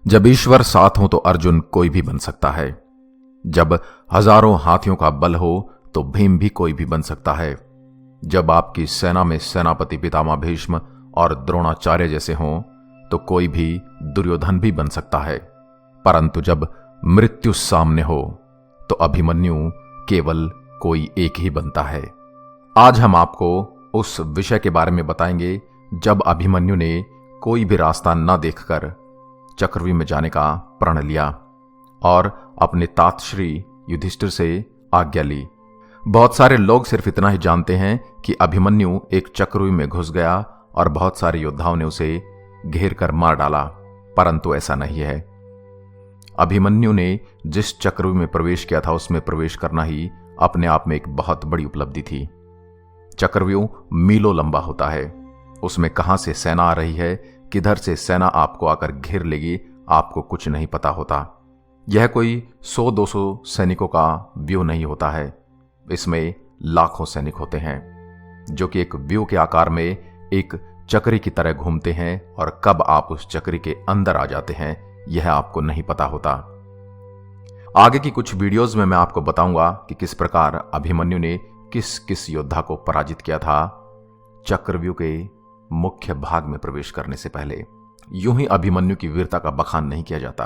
जब ईश्वर साथ हो तो अर्जुन कोई भी बन सकता है। जब हजारों हाथियों का बल हो तो भीम भी कोई भी बन सकता है। जब आपकी सेना में सेनापति पितामह भीष्म और द्रोणाचार्य जैसे हों तो कोई भी दुर्योधन भी बन सकता है। परंतु जब मृत्यु सामने हो तो अभिमन्यु केवल कोई एक ही बनता है। आज हम आपको उस विषय के बारे में बताएंगे जब अभिमन्यु ने कोई भी रास्ता न देखकर चक्रव्यूह में जाने का प्रण लिया और अपने तात श्री युधिष्ठिर से आज्ञा ली। बहुत सारे लोग सिर्फ इतना ही जानते हैं कि अभिमन्यु एक चक्रव्यूह में घुस गया और बहुत सारे योद्धाओं ने उसे घेर कर मार डाला, परंतु ऐसा नहीं है। अभिमन्यु ने जिस चक्रव्यूह में प्रवेश किया था उसमें प्रवेश करना ही अपने आप में एक बहुत बड़ी उपलब्धि थी। चक्रव्यूह मीलों लंबा होता है, उसमें कहां से सेना आ रही है, किधर से सेना आपको आकर घेर लेगी, आपको कुछ नहीं पता होता। यह कोई 100-200 सैनिकों का व्यूह नहीं होता है, इसमें लाखों सैनिक होते हैं जो कि एक व्यूह के आकार में एक चक्री की तरह घूमते हैं और कब आप उस चक्री के अंदर आ जाते हैं यह आपको नहीं पता होता। आगे की कुछ वीडियोज में मैं आपको बताऊंगा कि किस प्रकार अभिमन्यु ने किस किस योद्धा को पराजित किया था चक्रव्यूह के मुख्य भाग में प्रवेश करने से पहले। यूं ही अभिमन्यु की वीरता का बखान नहीं किया जाता।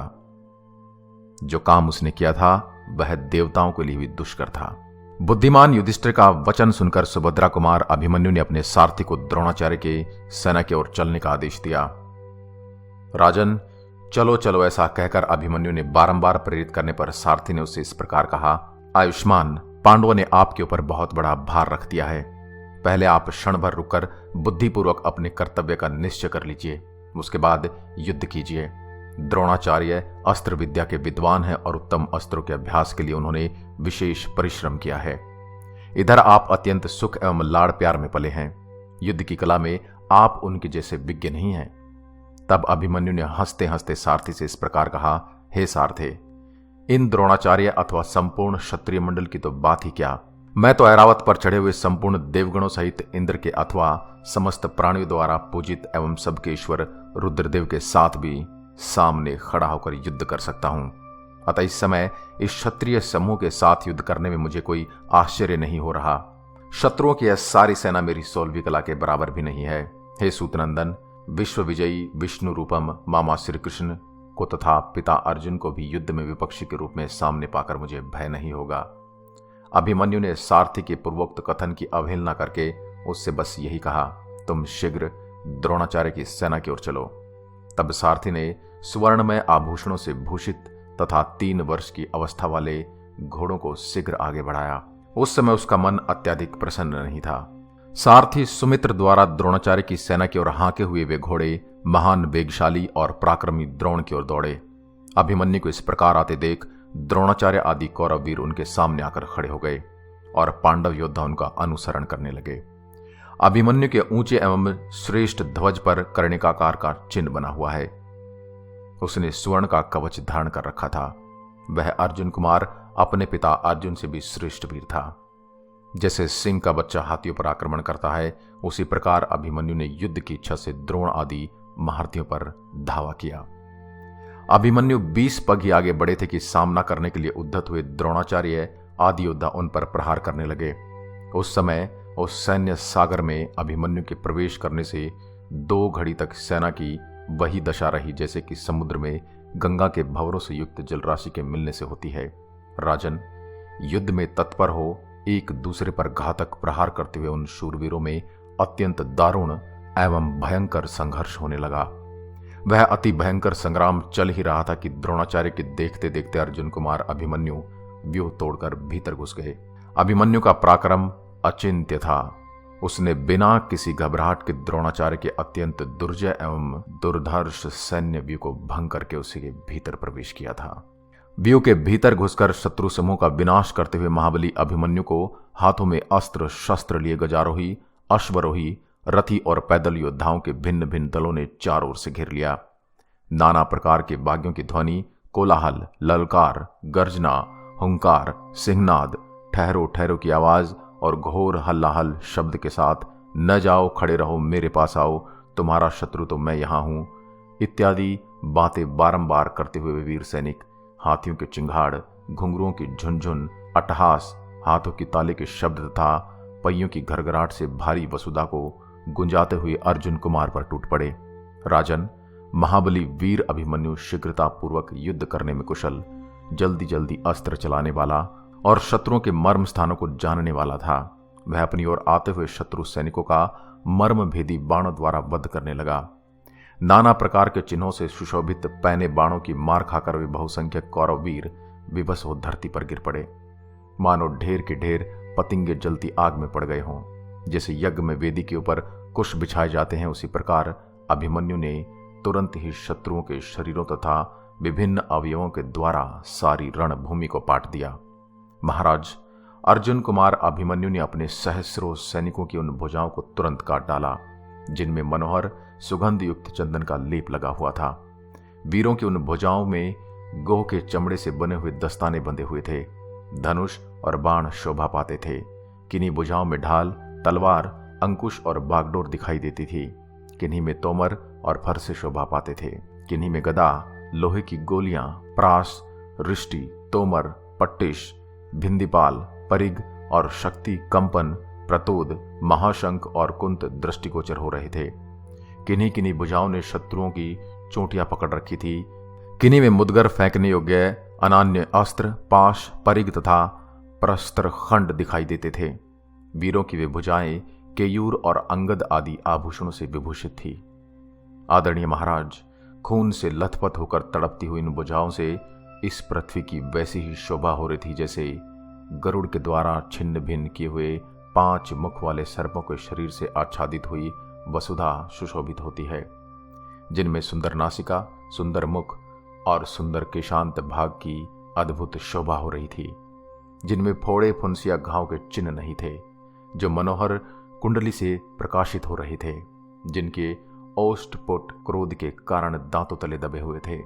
जो काम उसने किया था वह देवताओं के लिए भी दुष्कर था। बुद्धिमान युधिष्ठिर का वचन सुनकर सुभद्रा कुमार अभिमन्यु ने अपने सारथी को द्रोणाचार्य के सेना की ओर चलने का आदेश दिया। राजन, चलो चलो, ऐसा कहकर अभिमन्यु ने बारंबार प्रेरित करने पर सारथी ने उससे इस प्रकार कहा, आयुष्मान, पांडवों ने आपके ऊपर बहुत बड़ा भार रख दिया है। पहले आप क्षण भर रुककर बुद्धिपूर्वक अपने कर्तव्य का निश्चय कर लीजिए, उसके बाद युद्ध कीजिए। द्रोणाचार्य अस्त्र विद्या के विद्वान हैं और उत्तम अस्त्रों के अभ्यास के लिए उन्होंने विशेष परिश्रम किया है। इधर आप अत्यंत सुख एवं लाड़ प्यार में पले हैं, युद्ध की कला में आप उनके जैसे विज्ञ नहीं हैं। तब अभिमन्यु ने हंसते हंसते सारथी से इस प्रकार कहा, हे सारथे, इन द्रोणाचार्य अथवा संपूर्ण क्षत्रिय मंडल की तो बात ही क्या, मैं तो ऐरावत पर चढ़े हुए संपूर्ण देवगणों सहित इंद्र के अथवा समस्त प्राणियों द्वारा पूजित एवं सबके ईश्वर रुद्रदेव के साथ भी सामने खड़ा होकर युद्ध कर सकता हूं। अतः इस समय इस क्षत्रिय समूह के साथ युद्ध करने में मुझे कोई आश्चर्य नहीं हो रहा। शत्रुओं की यह सारी सेना मेरी 16वीं कला के बराबर भी नहीं है। हे सूतनंदन, विश्व विजयी विष्णु रूपम मामा श्री कृष्ण को तथा पिता अर्जुन को भी युद्ध में विपक्षी के रूप में सामने पाकर मुझे भय नहीं होगा। अभिमन्यु ने सारथी के पूर्वोक्त कथन की अवहेलना करके उससे बस यही कहा, तुम शीघ्र द्रोणाचार्य की सेना की ओर चलो। तब सारथी ने सुवर्णमय आभूषणों से भूषित तथा 3 वर्ष की अवस्था वाले घोड़ों को शीघ्र आगे बढ़ाया। उस समय उसका मन अत्यधिक प्रसन्न नहीं था। सारथी सुमित्र द्वारा द्रोणाचार्य की सेना की ओर हांके हुए वे घोड़े महान वेगशाली और पराक्रमी द्रोण की ओर दौड़े। अभिमन्यु को इस प्रकार आते देख द्रोणाचार्य आदि कौरव वीर उनके सामने आकर खड़े हो गए और पांडव योद्धा उनका अनुसरण करने लगे। अभिमन्यु के ऊंचे एवं श्रेष्ठ ध्वज पर कर्णिकाकार का चिन्ह बना हुआ है। उसने स्वर्ण का कवच धारण कर रखा था। वह अर्जुन कुमार अपने पिता अर्जुन से भी श्रेष्ठ वीर था। जैसे सिंह का बच्चा हाथियों पर आक्रमण करता है, उसी प्रकार अभिमन्यु ने युद्ध की इच्छा से द्रोण आदि महारथियों पर धावा किया। अभिमन्यु 20 पग ही आगे बढ़े थे कि सामना करने के लिए उद्धत हुए द्रोणाचार्य आदि योद्धा उन पर प्रहार करने लगे। उस समय उस सैन्य सागर में अभिमन्यु के प्रवेश करने से 2 घड़ी तक सेना की वही दशा रही जैसे कि समुद्र में गंगा के भंवरों से युक्त जलराशि के मिलने से होती है। राजन, युद्ध में तत्पर हो एक दूसरे पर घातक प्रहार करते हुए उन शूरवीरों में अत्यंत दारुण एवं भयंकर संघर्ष होने लगा। वह अति भयंकर संग्राम चल ही रहा था कि द्रोणाचार्य के देखते देखते अर्जुन कुमार अभिमन्यु व्यूह तोड़कर भीतर घुस गए। अभिमन्यु का पराक्रम अचिंत्य था। उसने बिना किसी घबराहट के द्रोणाचार्य के अत्यंत दुर्जय एवं दुर्धर्ष सैन्य व्यूह को भंग करके उसी के भीतर प्रवेश किया था। व्यूह के भीतर घुसकर शत्रु समूह का विनाश करते हुए महाबली अभिमन्यु को हाथों में अस्त्र शस्त्र लिए गजारोही, अश्वरोही, रथी और पैदल योद्धाओं के भिन्न भिन्न दलों ने चारों ओर से घेर लिया। नाना प्रकार के बाग्यों की ध्वनि, कोलाहल, ललकार, गर्जना, हुंकार, सिंहनाद, ठहरो ठहरो की आवाज और घोर हल्लाहल शब्द के साथ, न जाओ, खड़े रहो, मेरे पास आओ, तुम्हारा शत्रु तो मैं यहां हूं, इत्यादि बातें बारंबार करते हुए वे वीर सैनिक हाथियों के चिंगाड़, घुंघरुओं की झुनझुन, अट्टहास, हाथों की ताली के शब्द तथा पहियों की घरघराहट से भारी वसुधा को गुंजाते हुए अर्जुन कुमार पर टूट पड़े। राजन, महाबली वीर अभिमन्यु शीघ्रतापूर्वक युद्ध करने में कुशल, जल्दी जल्दी अस्त्र चलाने वाला और शत्रुओं के मर्म स्थानों को जानने वाला था। वह अपनी ओर आते हुए शत्रु सैनिकों का मर्म भेदी बाणों द्वारा वध करने लगा। नाना प्रकार के चिन्हों से सुशोभित पैने बाणों की मार खाकर वे बहुसंख्यक कौरव वीर विवश हो धरती पर गिर पड़े, मानो ढेर के ढेर पतिंगे जलती आग में पड़ गए हों। जैसे यज्ञ में वेदी के ऊपर कुश बिछाए जाते हैं, उसी प्रकार अभिमन्यु ने तुरंत ही शत्रुओं के शरीरों तथा विभिन्न अवयवों के द्वारा सारी रणभूमि को पाट दिया। महाराज, अर्जुन कुमार अभिमन्यु ने अपने सहस्रों सैनिकों की उन भुजाओं को तुरंत काट डाला जिनमें मनोहर सुगंध युक्त चंदन का लेप लगा हुआ था। वीरों की उन भुजाओं में गोह के चमड़े से बने हुए दस्ताने बंधे हुए थे। धनुष और बाण शोभा पाते थे। किन्हीं भुजाओं में ढाल, तलवार, अंकुश और बागडोर दिखाई देती थी। किन्हीं में तोमर और फरसे शोभा पाते थे। किन्हीं में गदा, लोहे की गोलियां, प्रास, रिष्टि, तोमर, पट्टिश, भिंदीपाल, परिग और शक्ति कंपन, प्रतोद, महाशंख और कुंत दृष्टिगोचर हो रहे थे। किन्हीं किन्हीं भुजाओं ने शत्रुओं की चोटियां पकड़ रखी थी। किन्हीं में मुदगर फेंकने योग्य अनान्य अस्त्र, पाश, परिग तथा प्रस्त्र खंड दिखाई देते थे। वीरों की वे भुजाएं केयूर और अंगद आदि आभूषणों से विभूषित थी। आदरणीय महाराज, खून से लथपथ होकर तड़पती हुई इन भुजाओं से इस पृथ्वी की वैसी ही शोभा हो रही थी जैसे गरुड़ के द्वारा छिन्न भिन्न किए हुए 5 मुख वाले सर्पों के शरीर से आच्छादित हुई वसुधा सुशोभित होती है, जिनमें सुंदर नासिका, सुंदर मुख और सुंदर केशांत भाग की अद्भुत शोभा हो रही थी, जिनमें फोड़े फुंसिया घाव के चिन्ह नहीं थे, जो मनोहर कुंडली से प्रकाशित हो रहे थे, जिनके ओष्ठपुट क्रोध के कारण दांतों तले दबे हुए थे,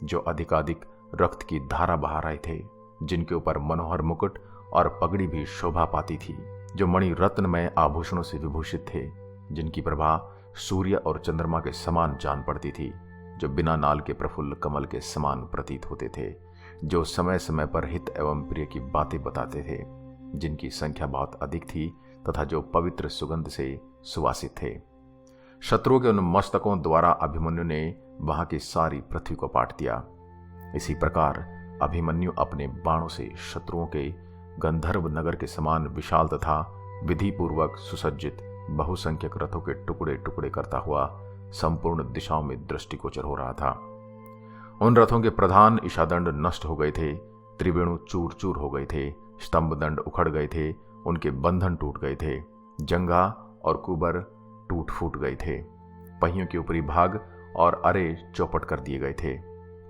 जो अधिकाधिक रक्त की धारा बहा रहे थे, जिनके ऊपर मनोहर मुकुट और पगड़ी भी शोभा पाती थी, जो मणि रत्नमय आभूषणों से विभूषित थे, जिनकी प्रभा सूर्य और चंद्रमा के समान जान पड़ती थी, जो बिना नाल के प्रफुल्ल कमल के समान प्रतीत होते थे, जो समय समय पर हित एवं प्रिय की बातें बताते थे, जिनकी संख्या बहुत अधिक थी तथा जो पवित्र सुगंध से सुवासित थे। शत्रुओं के उन मस्तकों द्वारा अभिमन्यु ने वहां की सारी पृथ्वी को पाट दिया। इसी प्रकार अभिमन्यु अपने बाणों से शत्रुओं के गंधर्व नगर के समान विशाल तथा विधिपूर्वक सुसज्जित बहुसंख्यक रथों के टुकड़े टुकड़े करता हुआ संपूर्ण दिशाओं में दृष्टिगोचर हो रहा था। उन रथों के प्रधान ईशादंड नष्ट हो गए थे, त्रिवेणु चूर चूर हो गए थे, स्तंभ दंड उखड़ गए थे, उनके बंधन टूट गए थे, जंगा और कुबर टूट फूट गए थे, पहियों के ऊपरी भाग और अरे चौपट कर दिए गए थे,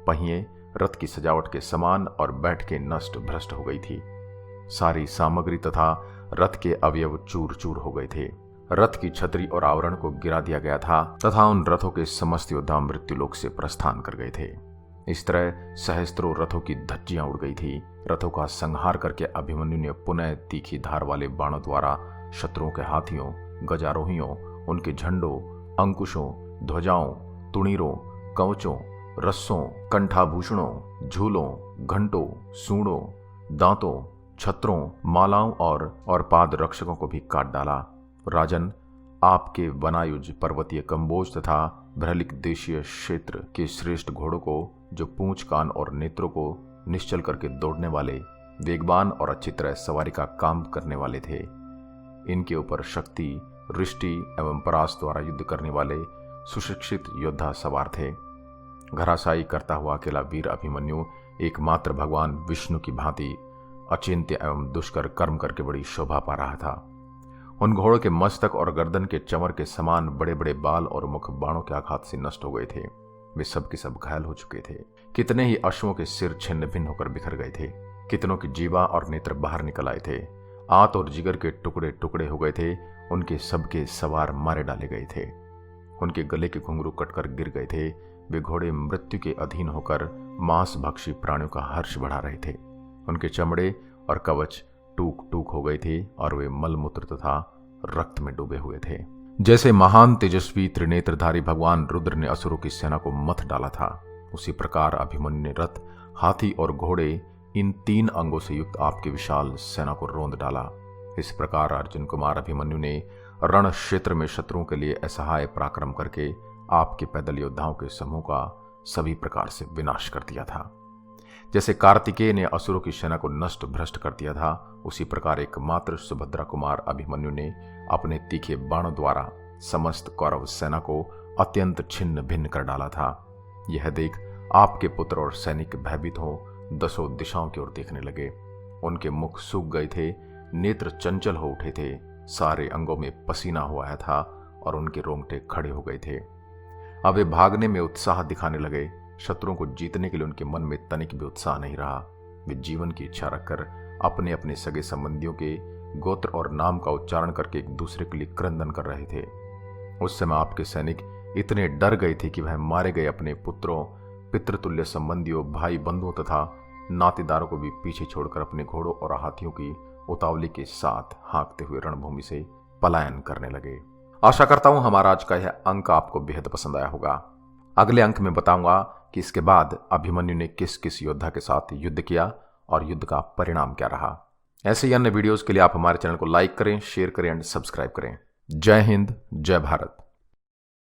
पहिए रथ की सजावट के समान और बैठकें नष्ट भ्रष्ट हो गई थी, सारी सामग्री तथा रथ के अवयव चूर चूर हो गए थे, रथ की छतरी और आवरण को गिरा दिया गया था तथा उन रथों के समस्त योद्धा मृत्युलोक से प्रस्थान कर गए थे। इस तरह सहस्त्रों रथों की धज्जियां उड़ गई थी। रथों का संहार करके अभिमन्यु ने पुनः तीखी धार वाले बाणों द्वारा शत्रुओं के हाथियों, गजारोहियों, उनके झंडों, अंकुशों, ध्वजाओं, तुणीरों, कवचों, रस्सों, कंठाभूषणों, झूलों, घंटों, सूंडों, दांतों, छत्रों, मालाओं और पाद रक्षकों को भी काट डाला। राजन, आपके वनायुज पर्वतीय कंबोज तथा भ्रलिक देशीय क्षेत्र के श्रेष्ठ घोड़ों को, जो पूंछ, कान और नेत्रों को निश्चल करके दौड़ने वाले, वेगवान और अच्छी तरह सवारी का काम करने वाले थे, इनके ऊपर शक्ति, रिष्टि एवं परास द्वारा युद्ध करने वाले सुशिक्षित योद्धा सवार थे। घराशायी करता हुआ अकेला वीर अभिमन्यु एकमात्र भगवान विष्णु की भांति अचिंत्य एवं दुष्कर कर्म करके बड़ी शोभा पा रहा था। उन घोड़ों के मस्तक और गर्दन के चमर के समान बड़े बड़े बाल और मुख बाणों के आघात से नष्ट हो गए थे। वे सब के सब घायल हो चुके थे। कितने ही अश्वों के सिर छिन्न भिन्न होकर बिखर गए थे। कितनों की जीवा और नेत्र बाहर निकल आए थे। आंत और जिगर के टुकड़े टुकड़े हो गए थे। उनके सबके सवार मारे डाले गए थे। उनके गले के घुंघरू कटकर गिर गए थे। वे घोड़े मृत्यु के अधीन होकर मांस भक्षी प्राणियों का हर्ष बढ़ा रहे थे। उनके चमड़े और कवच टूक टूक हो गए थे और वे मलमूत्र तथा रक्त में डूबे हुए थे। जैसे महान तेजस्वी त्रिनेत्रधारी भगवान रुद्र ने असुरों की सेना को मथ डाला था, उसी प्रकार अभिमन्यु ने रथ, हाथी और घोड़े, इन 3 अंगों से युक्त आपकी विशाल सेना को रोंद डाला। इस प्रकार अर्जुन कुमार अभिमन्यु ने रण क्षेत्र में शत्रुओं के लिए असहाय पराक्रम करके आपके पैदल योद्धाओं के समूह का सभी प्रकार से विनाश कर दिया था। जैसे कार्तिकेय ने असुरों की सेना को नष्ट भ्रष्ट कर दिया था, उसी प्रकार एकमात्र सुभद्रा कुमार अभिमन्यु ने अपने तीखे बाणों द्वारा समस्त कौरव सेना को अत्यंत छिन्न भिन्न कर डाला था। यह देख आपके पुत्र और सैनिक भयभीत हो दसों दिशाओं की ओर देखने लगे। उनके मुख सूख गए थे, नेत्र चंचल हो उठे थे, सारे अंगों में पसीना हो आया था और उनके रोंगटे खड़े हो गए थे। अब वे भागने में उत्साह दिखाने लगे। शत्रुओं को जीतने के लिए उनके मन में तनिक भी उत्साह नहीं रहा। वे जीवन की इच्छा रखकर अपने अपने सगे संबंधियों के गोत्र और नाम का उच्चारण करके एक दूसरे के लिए क्रंदन कर रहे थे। उस समय आपके सैनिक इतने डर गए थे कि वह मारे गए अपने पुत्रों, पितृतुल्य संबंधियों, भाई बंधुओं तथा नातेदारों को भी पीछे छोड़कर अपने घोड़ों और हाथियों की उतावली के साथ हाँकते हुए रणभूमि से पलायन करने लगे। आशा करता हूं हमारा आज का यह अंक आपको बेहद पसंद आया होगा। अगले अंक में बताऊंगा कि इसके बाद अभिमन्यु ने किस किस योद्धा के साथ युद्ध किया और युद्ध का परिणाम क्या रहा। ऐसे ही अन्य वीडियोस के लिए आप हमारे चैनल को लाइक करें, शेयर करें एंड सब्सक्राइब करें। जय हिंद, जय भारत।